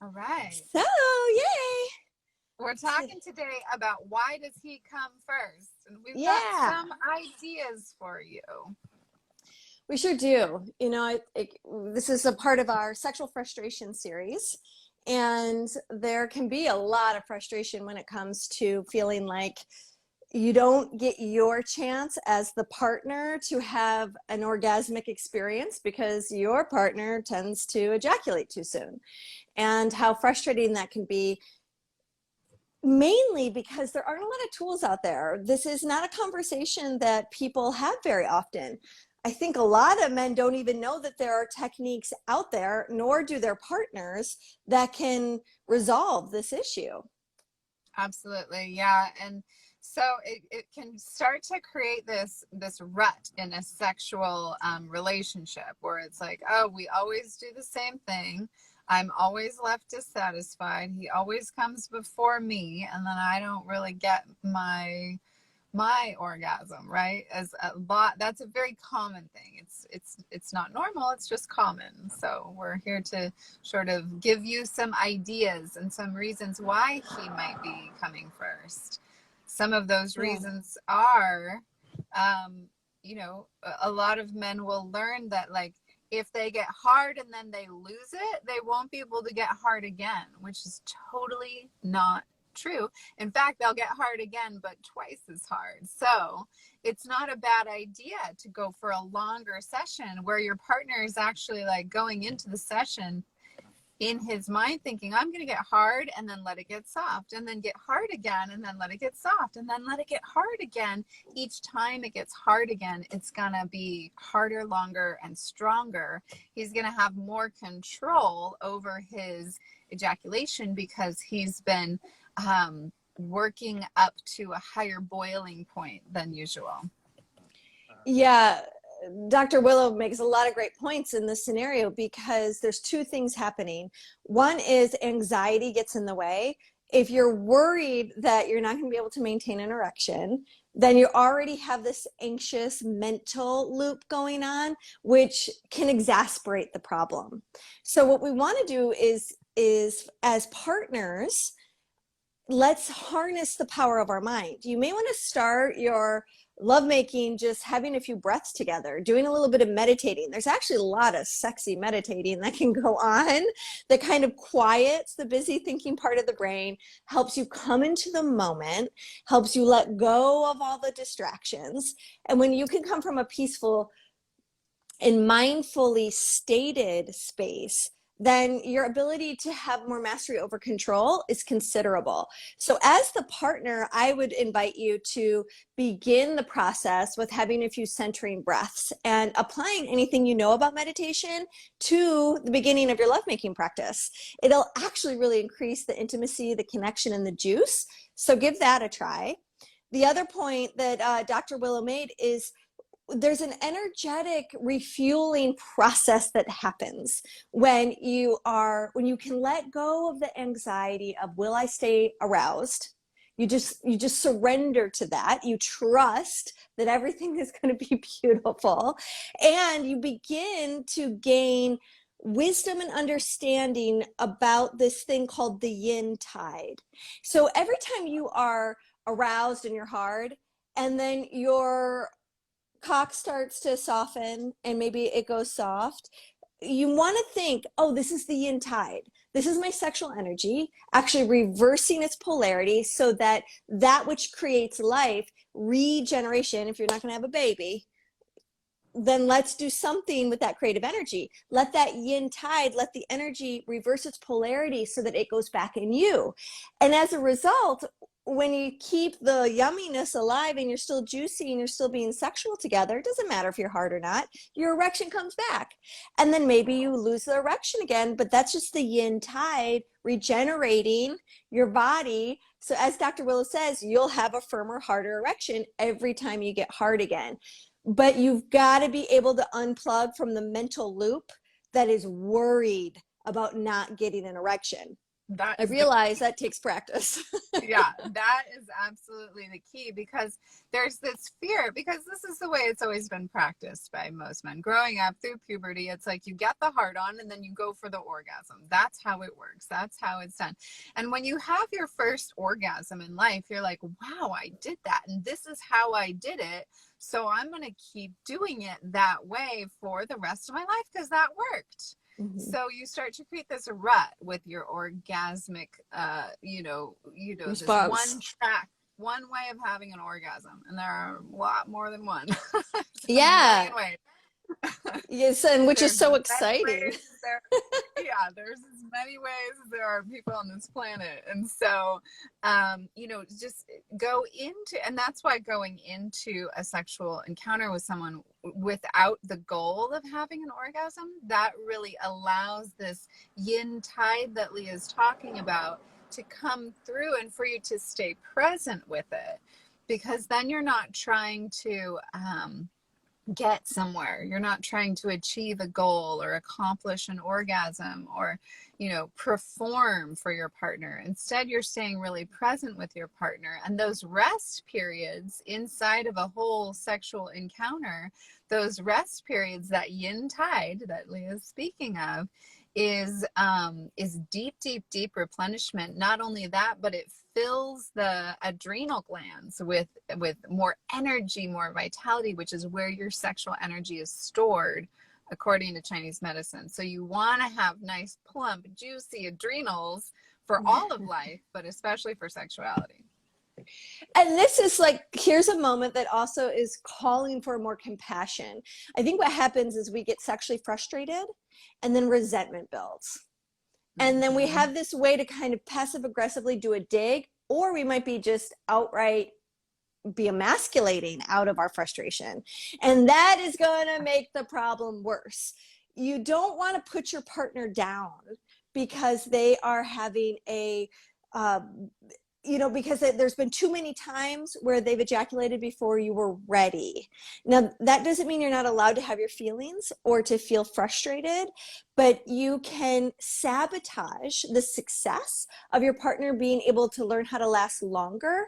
All right. So, yay. We're So, talking today about why does he come first? And we've got yeah, some ideas for you. we sure do. This is a part of our sexual frustration series. And there can be a lot of frustration when it comes to feeling like you don't get your chance as the partner to have an orgasmic experience because your partner tends to ejaculate too soon. And how frustrating that can be, mainly because there aren't a lot of tools out there. This is not a conversation that people have very often. I think a lot of men don't even know that there are techniques out there, nor do their partners, that can resolve this issue. Absolutely. Yeah. And so it can start to create this rut in a sexual relationship where it's like, oh, we always do the same thing. I'm always left dissatisfied. He always comes before me, and then I don't really get my orgasm, right? As a lot, that's a very common thing. It's not normal, it's just common. So we're here to sort of give you some ideas and some reasons why he might be coming first. Some of those Yeah. reasons are a lot of men will learn that, like, if they get hard and then they lose it, they won't be able to get hard again, which is totally not true. In fact, they'll get hard again, but twice as hard. So it's not a bad idea to go for a longer session where your partner is actually like going into the session in his mind thinking, I'm going to get hard and then let it get soft, and then get hard again and then let it get soft, and then let it get hard again. Each time it gets hard again, it's going to be harder, longer, and stronger. He's going to have more control over his ejaculation because he's been working up to a higher boiling point than usual. Yeah, Dr. Willow makes a lot of great points in this scenario because there's two things happening. One is anxiety gets in the way. If you're worried that you're not going to be able to maintain an erection, then you already have this anxious mental loop going on, which can exasperate the problem. So what we want to do is as partners, let's harness the power of our mind. You may want to start your lovemaking just having a few breaths together, doing a little bit of meditating. There's actually a lot of sexy meditating that can go on that kind of quiets the busy thinking part of the brain, helps you come into the moment, helps you let go of all the distractions. And when you can come from a peaceful and mindfully stated space, then your ability to have more mastery over control is considerable. So as the partner, I would invite you to begin the process with having a few centering breaths and applying anything you know about meditation to the beginning of your lovemaking practice. It'll actually really increase the intimacy, the connection, and the juice. So give that a try. The other point that Dr. Willow made is there's an energetic refueling process that happens when you can let go of the anxiety of, will I stay aroused? You just surrender to that. You trust that everything is going to be beautiful, and you begin to gain wisdom and understanding about this thing called the yin tide. So every time you are aroused and you're hard, and then your cock starts to soften and maybe it goes soft, you want to think, oh, this is the yin tide. This is my sexual energy actually reversing its polarity so that that which creates life, regeneration, if you're not going to have a baby, then let's do something with that creative energy. Let that yin tide, let the energy reverse its polarity so that it goes back in you. And as a result, when you keep the yumminess alive and you're still juicy and you're still being sexual together, it doesn't matter if you're hard or not, your erection comes back. And then maybe you lose the erection again, but that's just the yin tide regenerating your body. So as Dr. Willow says, you'll have a firmer, harder erection every time you get hard again. But you've got to be able to unplug from the mental loop that is worried about not getting an erection. That I is the realize that takes practice. yeah, that is absolutely the key, because there's this fear, because this is the way it's always been practiced by most men growing up through puberty. It's like you get the hard on and then you go for the orgasm. That's how it works. That's how it's done. And when you have your first orgasm in life, you're like, wow, I did that. And this is how I did it. So I'm going to keep doing it that way for the rest of my life because that worked. Mm-hmm. So you start to create this rut with your orgasmic, this Response. one track, one way of having an orgasm. And there are a lot more than one. A Yeah. million ways. Yes, and which is There's so many exciting. ways there. Yeah, there's as many ways as there are people on this planet. And so, just go into, and that's why going into a sexual encounter with someone without the goal of having an orgasm, that really allows this yin tide that Leah's talking about to come through and for you to stay present with it. Because then you're not trying to, get somewhere. You're not trying to achieve a goal or accomplish an orgasm or, perform for your partner. Instead, you're staying really present with your partner. And those rest periods inside of a whole sexual encounter, those rest periods, that yin tide that Leah's speaking of, is deep, deep, deep replenishment. Not only that, but it fills the adrenal glands with more energy, more vitality, which is where your sexual energy is stored according to Chinese medicine. So you want to have nice, plump, juicy adrenals for all of life, but especially for sexuality. And this is like, here's a moment that also is calling for more compassion. I think what happens is we get sexually frustrated and then resentment builds. And then we have this way to kind of passive aggressively do a dig, or we might be just outright be emasculating out of our frustration. And that is going to make the problem worse. You don't want to put your partner down because they are having because there's been too many times where they've ejaculated before you were ready. Now, that doesn't mean you're not allowed to have your feelings or to feel frustrated, but you can sabotage the success of your partner being able to learn how to last longer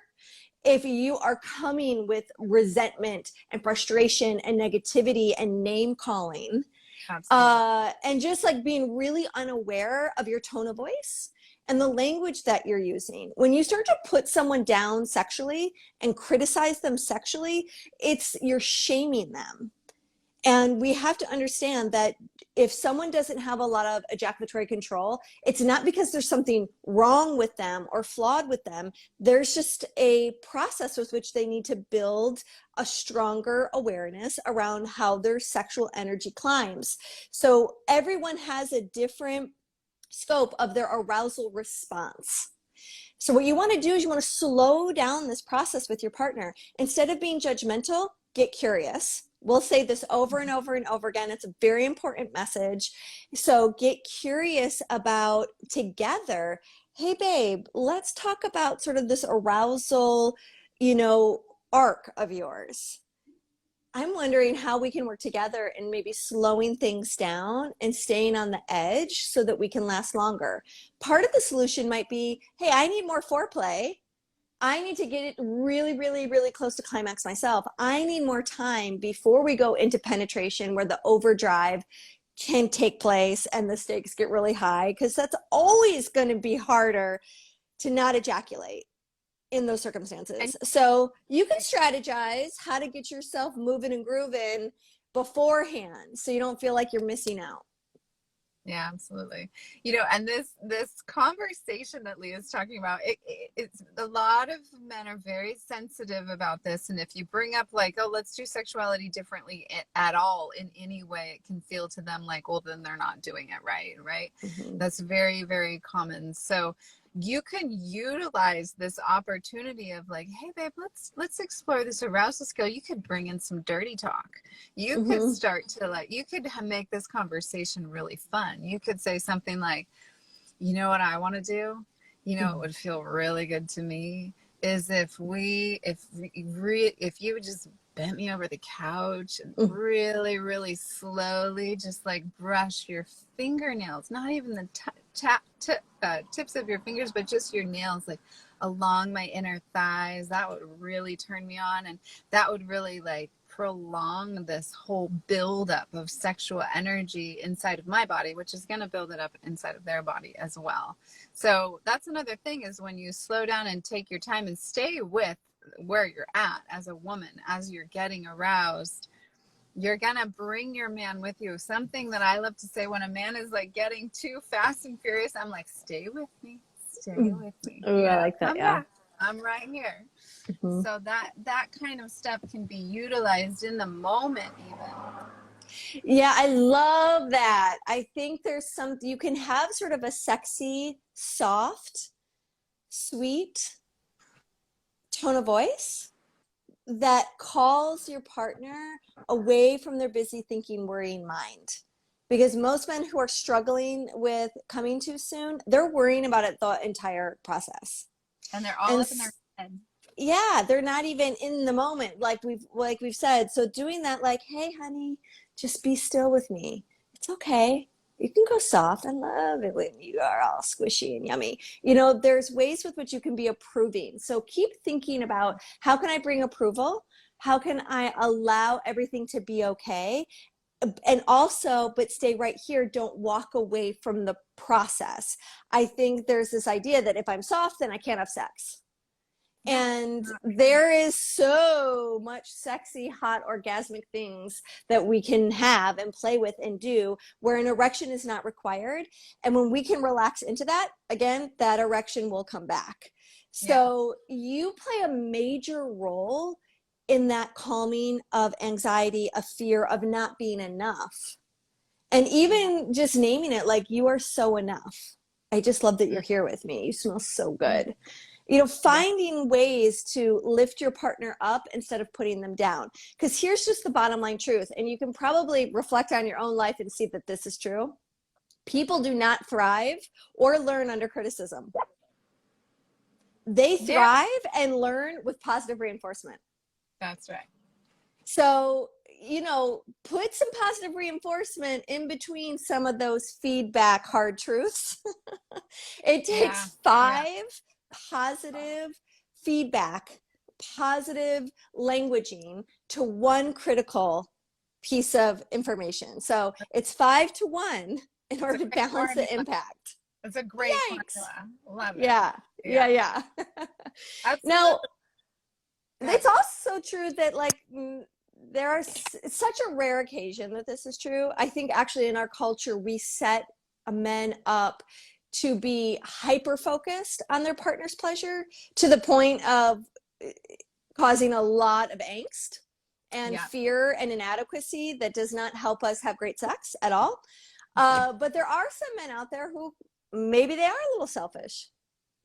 if you are coming with resentment and frustration and negativity and name calling. And just like being really unaware of your tone of voice and the language that you're using. When you start to put someone down sexually and criticize them sexually, you're shaming them. And we have to understand that if someone doesn't have a lot of ejaculatory control, it's not because there's something wrong with them or flawed with them. There's just a process with which they need to build a stronger awareness around how their sexual energy climbs. So everyone has a different scope of their arousal response. So what you want to do is you want to slow down this process with your partner. Instead of being judgmental, get curious. We'll say this over and over and over again. It's a very important message. So get curious about together, hey babe, let's talk about sort of this arousal, arc of yours. I'm wondering how we can work together and maybe slowing things down and staying on the edge so that we can last longer. Part of the solution might be, hey, I need more foreplay. I need to get it really, really, really close to climax myself. I need more time before we go into penetration where the overdrive can take place and the stakes get really high, because that's always going to be harder to not ejaculate in those circumstances. So you can strategize how to get yourself moving and grooving beforehand so you don't feel like you're missing out. Yeah, absolutely. And this conversation that Leah's talking about, it's a lot of men are very sensitive about this. And if you bring up like, oh, let's do sexuality differently at all in any way, it can feel to them like, well, then they're not doing it right. Right. Mm-hmm. That's very, very common. So you can utilize this opportunity of like, hey babe, let's explore this arousal skill. You could bring in some dirty talk. You could start to you could make this conversation really fun. You could say something like, you know what I want to do? It would feel really good to me is if you would just bent me over the couch and really, really slowly just like brush your fingernails, not even the tips of your fingers, but just your nails, like along my inner thighs. That would really turn me on, and that would really like prolong this whole buildup of sexual energy inside of my body, which is going to build it up inside of their body as well. So that's another thing, is when you slow down and take your time and stay with where you're at as a woman, as you're getting aroused, you're going to bring your man with you. Something that I love to say, when a man is like getting too fast and furious, I'm like, stay with me, stay with me. Oh, I like that. Come back. I'm right here. Mm-hmm. So that kind of stuff can be utilized in the moment even. Yeah, I love that. I think there's you can have sort of a sexy, soft, sweet tone of voice that calls your partner away from their busy thinking, worrying mind. Because most men who are struggling with coming too soon, they're worrying about it the entire process. And they're all up in their head. Yeah, they're not even in the moment, like we've said. So doing that, like, hey, honey, just be still with me. It's okay. You can go soft. I love it when you are all squishy and yummy. You know, there's ways with which you can be approving. So keep thinking about, how can I bring approval? How can I allow everything to be okay? And also, but stay right here. Don't walk away from the process. I think there's this idea that if I'm soft, then I can't have sex. And there is so much sexy, hot, orgasmic things that we can have and play with and do where an erection is not required. And when we can relax into that, again, that erection will come back. So you play a major role in that calming of anxiety, of fear, of not being enough. And even just naming it, like, you are so enough. I just love that you're here with me. You smell so good. You know, finding ways to lift your partner up instead of putting them down. Because here's just the bottom line truth, and you can probably reflect on your own life and see that this is true. People do not thrive or learn under criticism. They thrive and learn with positive reinforcement. That's right. So, you know, put some positive reinforcement in between some of those feedback hard truths. It takes 5 positive feedback, positive languaging to 1 critical piece of information. So it's 5 to 1 in order to balance the impact. It's a great formula. Love it. Yeah. Now, it's also true that, like, it's such a rare occasion that this is true. I think actually in our culture, we set men up to be hyper focused on their partner's pleasure to the point of causing a lot of angst and fear and inadequacy that does not help us have great sex at all. But there are some men out there who maybe they are a little selfish.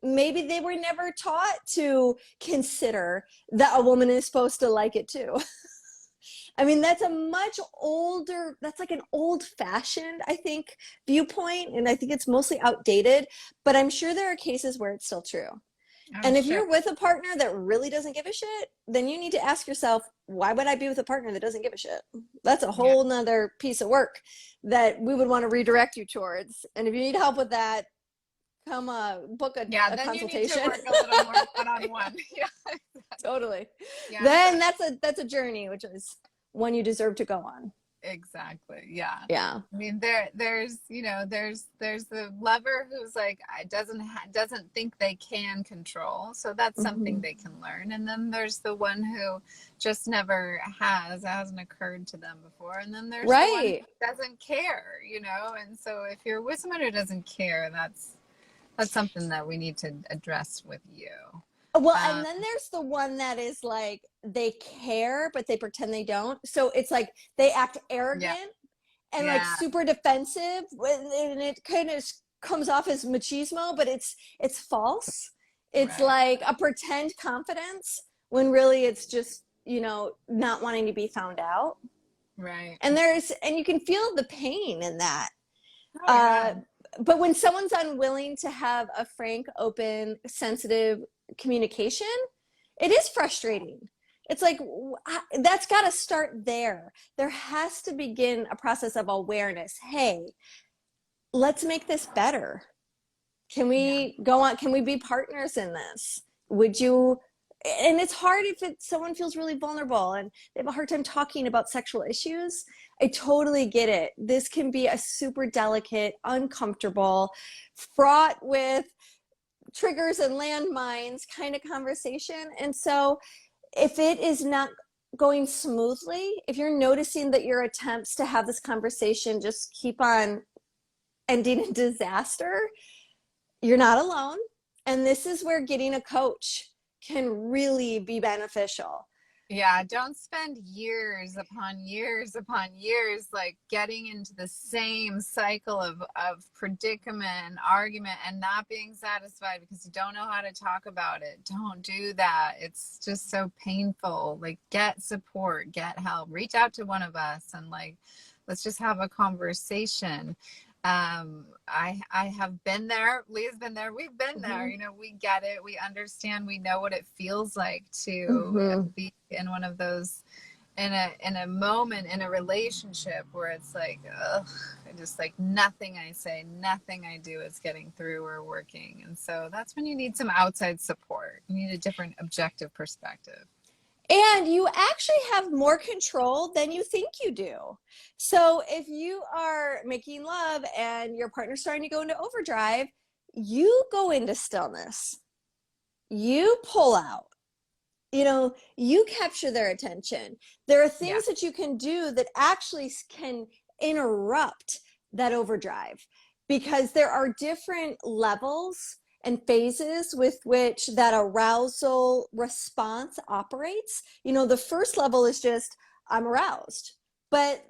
Maybe they were never taught to consider that a woman is supposed to like it too. I mean, that's a much older, that's like an old fashioned, I think, viewpoint. And I think it's mostly outdated, but I'm sure there are cases where it's still true. And if you're with a partner that really doesn't give a shit, then you need to ask yourself, why would I be with a partner that doesn't give a shit? That's a whole nother piece of work that we would want to redirect you towards. And if you need help with that, come book a consultation. You need to work a little more one-on-one. Totally. Then that's a journey, which is one you deserve to go on. Exactly. Yeah. I mean, there's the lover who's like, doesn't think they can control, so that's something they can learn. And then there's the one who just never hasn't occurred to them before. And then there's the one who doesn't care, you know. And so if you're with someone who doesn't care, that's something that we need to address with you. Well, and then there's the one that is like, they care, but they pretend they don't. So it's like they act arrogant and like super defensive, and it kind of comes off as machismo, but it's false. It's like a pretend confidence when really it's just, you know, not wanting to be found out. Right. And you can feel the pain in that. But when someone's unwilling to have a frank, open, sensitive communication, it is frustrating. It's like, that's got to start there. There has to begin a process of awareness. Hey, let's make this better. Can Yeah. we go on? Can we be partners in this? Would you? And it's hard if someone feels really vulnerable and they have a hard time talking about sexual issues. I totally get it. This can be a super delicate, uncomfortable, fraught with triggers and landmines kind of conversation. And so if it is not going smoothly, if you're noticing that your attempts to have this conversation just keep on ending in disaster, you're not alone. And this is where getting a coach can really be beneficial. Yeah, don't spend years upon years like getting into the same cycle of predicament and argument and not being satisfied because you don't know how to talk about it. Don't do that. It's just so painful. Like, get support, get help, reach out to one of us, and like, let's just have a conversation. I have been there. Leah's been there. We've been there. You know, we get it. We understand. We know what it feels like to be in one of those, in a moment in a relationship where it's like, ugh, just like nothing I say, nothing I do is getting through or working. And so that's when you need some outside support. You need a different objective perspective. And you actually have more control than you think you do. So if you are making love and your partner's starting to go into overdrive, you go into stillness. You pull out. You know, you capture their attention. There are Yeah. things that you can do that actually can interrupt that overdrive, because there are different levels and phases with which that arousal response operates. You know, the first level is just, I'm aroused, but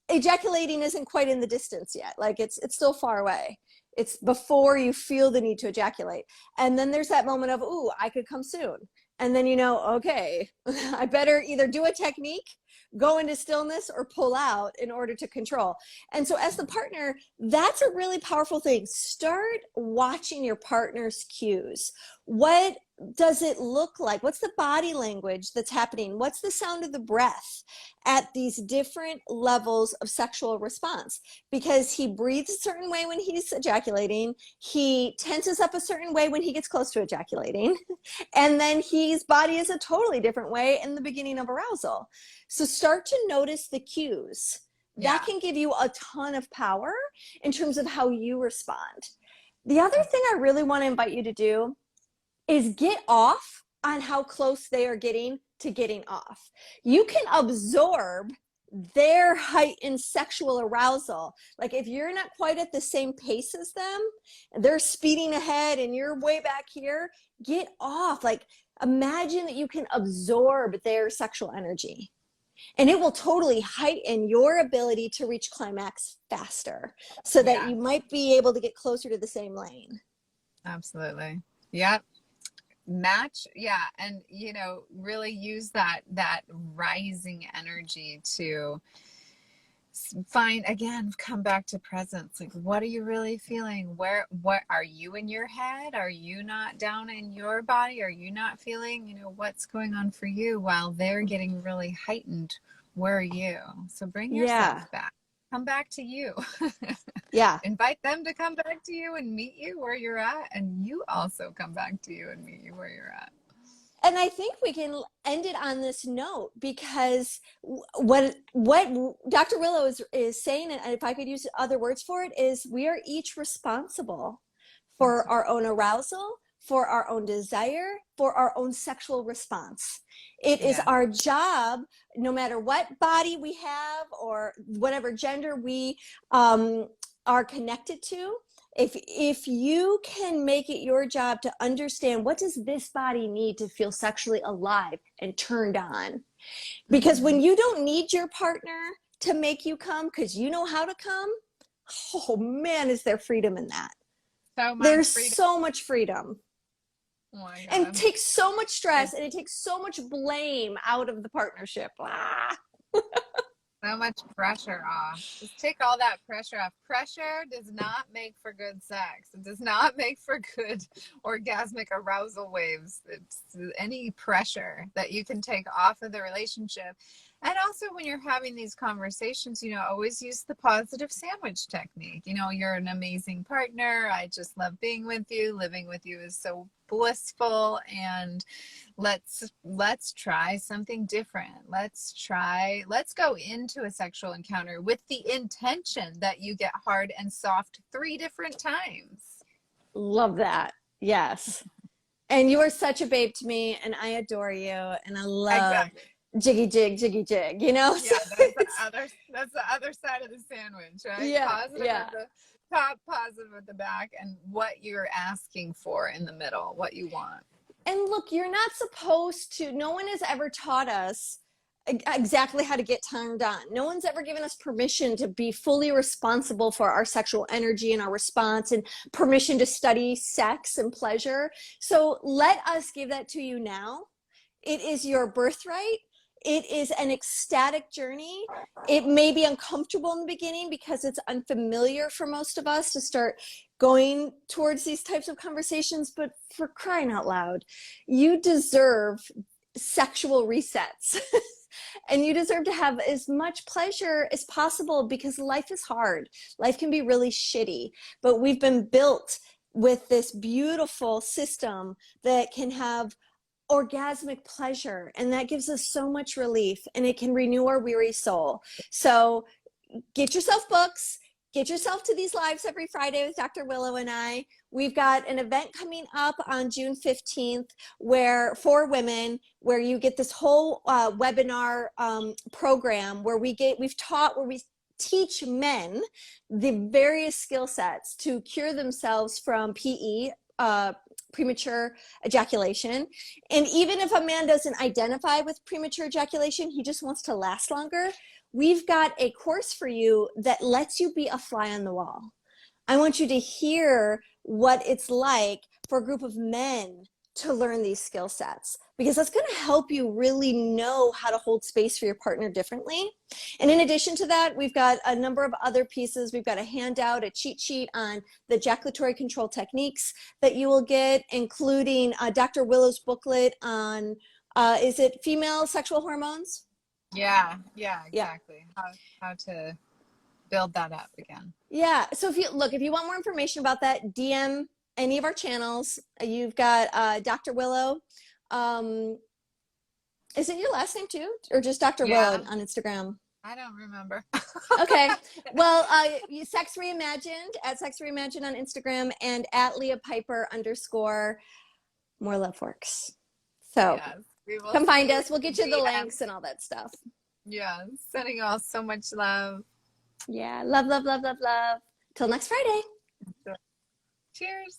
ejaculating isn't quite in the distance yet. Like it's still far away. It's before you feel the need to ejaculate. And then there's that moment of, ooh, I could come soon. And then you know, okay, I better either do a technique, go into stillness, or pull out in order to control. And so as the partner, that's a really powerful thing. Start watching your partner's cues. What does it look like? What's the body language that's happening? What's the sound of the breath at these different levels of sexual response? Because he breathes a certain way when he's ejaculating, he tenses up a certain way when he gets close to ejaculating, and then his body is a totally different way in the beginning of arousal. So start to notice the cues. That can give you a ton of power in terms of how you respond. The other thing I really want to invite you to do is get off on how close they are getting to getting off. You can absorb their heightened sexual arousal. Like if you're not quite at the same pace as them, they're speeding ahead and you're way back here, get off. Like imagine that you can absorb their sexual energy. And it will totally heighten your ability to reach climax faster so that you might be able to get closer to the same lane. Absolutely. Yep. Match. Yeah. And, you know, really use that rising energy to find, again, come back to presence. Like, what are you really feeling? What are you in your head? Are you not down in your body? Are you not feeling, you know, what's going on for you while they're getting really heightened? Where are you? So bring yourself back. Come back to you. Yeah. Invite them to come back to you and meet you where you're at, and you also come back to you and meet you where you're at. And I think we can end it on this note, because what Dr. Willow is saying, and if I could use other words for it, is we are each responsible for our own arousal, for our own desire, for our own sexual response. It is our job, no matter what body we have or whatever gender we are connected to, if you can make it your job to understand, what does this body need to feel sexually alive and turned on? Because when you don't need your partner to make you come because you know how to come, oh man, is there freedom in that. There's so much freedom. Oh my God. And it takes so much stress and it takes so much blame out of the partnership. So much pressure off. Just take all that pressure off. Pressure does not make for good sex. It does not make for good orgasmic arousal waves. It's any pressure that you can take off of the relationship. And also when you're having these conversations, always use the positive sandwich technique. You're an amazing partner. I just love being with you. Living with you is so blissful, and let's try something different. Let's go into a sexual encounter with the intention that you get hard and soft 3 different times. Love that. Yes. And you are such a babe to me, and I adore you, and I love Exactly. jiggy jig, jiggy jig, you know? Yeah, that's the other side of the sandwich, right? Yeah, Positive yeah. at the top, positive at the back, and what you're asking for in the middle, what you want. And look, you're not supposed to, no one has ever taught us exactly how to get turned on. No one's ever given us permission to be fully responsible for our sexual energy and our response, and permission to study sex and pleasure. So let us give that to you now. It is your birthright. It is an ecstatic journey. It may be uncomfortable in the beginning because it's unfamiliar for most of us to start going towards these types of conversations, but for crying out loud, you deserve sexual resets. And you deserve to have as much pleasure as possible, because life is hard. Life can be really shitty, but we've been built with this beautiful system that can have orgasmic pleasure, and that gives us so much relief, and it can renew our weary soul. So get yourself books, get yourself to these lives every Friday with Dr. Willow and I. We've got an event coming up on June 15th for women, where you get this whole webinar program where we teach men the various skill sets to cure themselves from PE, premature ejaculation. And even if a man doesn't identify with premature ejaculation, he just wants to last longer, we've got a course for you that lets you be a fly on the wall. I want you to hear what it's like for a group of men to learn these skill sets, because that's going to help you really know how to hold space for your partner differently. And in addition to that, we've got a number of other pieces. We've got a handout, a cheat sheet on the ejaculatory control techniques that you will get, including Dr. Willow's booklet on, is it female sexual hormones? Yeah, exactly. Yeah. How to build that up again. Yeah. So if you want more information about that, DM any of our channels. You've got Dr. Willow. Is it your last name too, or just Dr. Willow on Instagram? I don't remember. Okay. Well, Sex Reimagined, at Sex Reimagined on Instagram, and at Leah Piper _ More Love Works. So come find us. We'll get you the links and all that stuff. Yeah. Sending you all so much love. Yeah. Love, love, love, love, love. Till next Friday. Cheers.